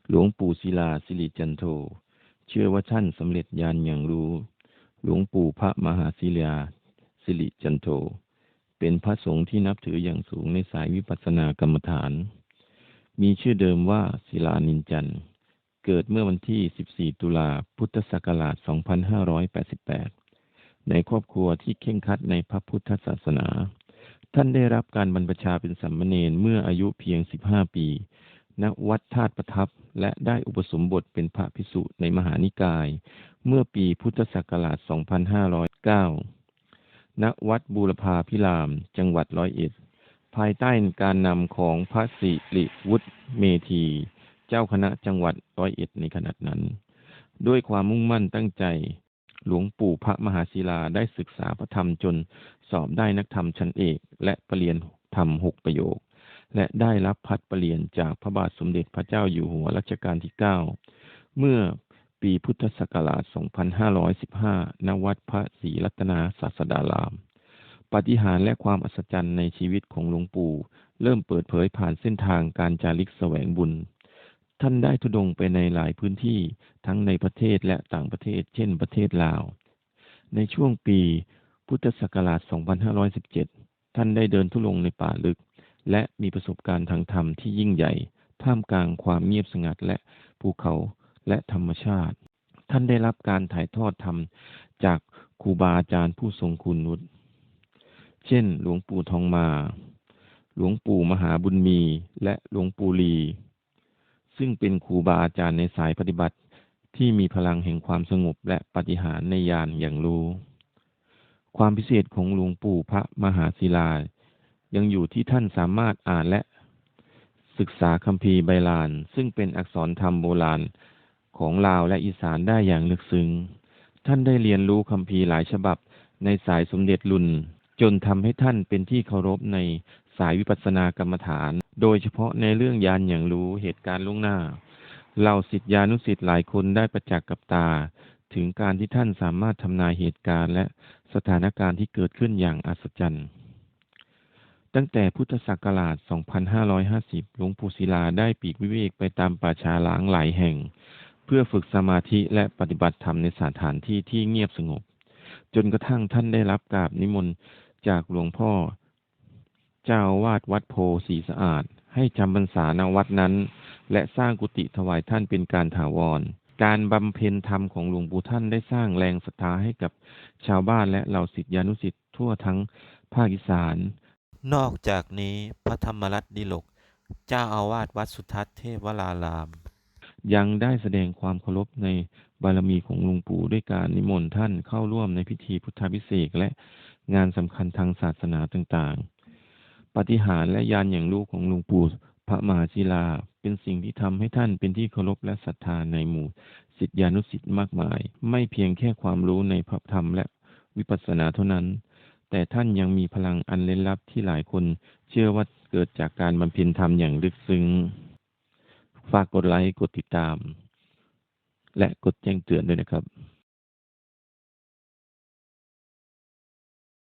หลวงปู่ศิลาสิริจันโทเชื่อว่าท่านสำเร็จญาณอย่างรู้ หลวงปู่พระมหาศิลาสิริจันโทเป็นพระสงฆ์ที่นับถืออย่างสูงในสายวิปัสสนากรรมฐาน มีชื่อเดิมว่าศิลานินจันทร์เกิดเมื่อวันที่ 14 ตุลาพุทธศักราช 2588 ในครอบครัวที่เคร่งครัดในพระพุทธศาสนา ท่านได้รับการบรรพชาเป็นสามเณรเมื่ออายุเพียง 15 ปี ณ วัดธาตุประทับ และได้อุปสมบทเป็นพระภิกษุในมหานิกาย เมื่อปีพุทธศักราช 2509 ณ วัดบูรพาภิราม จังหวัดร้อยเอ็ด ภายใต้การนำของพระสิริวุฒิเมธี เจ้าคณะจังหวัดร้อยเอ็ดในขณะนั้น ด้วยความมุ่งมั่นตั้งใจ หลวงปู่พระมหาศิลาได้ศึกษาพระธรรมจนสอบได้นักธรรมชั้นเอกและปรริญญาธรรม 6 ประโยค และได้รับพัดปรริญญาจากพระบาทสมเด็จพระเจ้าอยู่หัวรัชกาลที่ 9 เมื่อปีพุทธศักราช 2515 ณ วัดพระศรีรัตนศาสดาราม ปาฏิหาริย์และความอัศจรรย์ในชีวิตของหลวงปู่เริ่มเปิดเผยผ่านเส้นทางการจาริกแสวงบุญ ท่านได้ธุดงค์ไปในหลายพื้นที่ทั้งในประเทศและต่างประเทศ เช่นประเทศลาว ในช่วงปีพุทธศักราช 2517 ท่านได้เดินธุดงค์ในป่าลึก และมีประสบการณ์ทางธรรมที่ยิ่งใหญ่ ท่ามกลางความเงียบสงัดและภูเขาและธรรมชาติ ท่านได้รับการถ่ายทอดธรรมจากครูบาอาจารย์ผู้ทรงคุณวุฒิ เช่น หลวงปู่ทองมา หลวงปู่มหาบุญมี และหลวงปู่ลี ซึ่งเป็นครูบาอาจารย์ในสายปฏิบัติที่มีพลังแห่งความสงบและปาฏิหาริย์ในญาณอย่างรู้ ความพิเศษของหลวงปู่พระมหาศิลายังอยู่ที่ท่านสามารถอ่านและศึกษาคัมภีร์ไบลานซึ่งเป็นอักษรธรรมโบราณของลาวและอีสานได้อย่างลึกซึ้ง ท่านได้เรียนรู้คัมภีร์หลายฉบับในสายสมเด็จรุ่น จนทำให้ท่านเป็นที่เคารพในสายวิปัสสนากรรมฐาน โดยเฉพาะในเรื่องญาณอย่างรู้เหตุการณ์ล่วงหน้า เหล่าศิษยานุศิษย์หลายคนได้ประจักษ์กับตา ถึงการที่ท่านสามารถทำนายเหตุการณ์และสถานการณ์ที่เกิดขึ้นอย่างอัศจรรย์ ตั้งแต่พุทธศักราช 2550 หลวงปู่ศิลาได้ปลีกวิเวกไปตามป่าช้าร้างหลายแห่ง เพื่อฝึกสมาธิและปฏิบัติธรรมในสถานที่ที่เงียบสงบ จนกระทั่งท่านได้รับกราบนิมนต์จากหลวงพ่อ เจ้าอาวาสวัดโพสีสะอาด ให้จำพรรษาณวัดนั้น และสร้างกุฏิถวายท่านเป็นการถาวร การบำเพ็ญธรรมของหลวงปู่ท่านได้สร้างแรงศรัทธาให้กับชาวบ้านและเหล่าศิษยานุศิษย์ทั่วทั้งภาคอีสาน นอกจากนี้พระธรรมรัตน์ดิลก เจ้าอาวาสวัดสุทัศน์เทพวราราม ยังได้แสดงความเคารพในบารมีของหลวงปู่ด้วยการนิมนต์ท่านเข้าร่วมในพิธีพุทธาภิเษกและงานสำคัญทางศาสนาต่างๆ ปาฏิหาริย์และญาณอย่างรู้ของหลวงปู่พระมหาศิลาเป็นสิ่งที่ทำให้ท่านเป็นที่เคารพและศรัทธาในหมู่ศิษยานุศิษย์มากมาย ไม่เพียงแค่ความรู้ในพระธรรมและวิปัสสนาเท่านั้น แต่ท่านยังมีพลังอันลึกลับที่หลายคนเชื่อว่าเกิดจากการบำเพ็ญธรรมอย่างลึกซึ้ง ฝากกดไลค์ กดติดตาม และกดแจ้งเตือนด้วยนะครับ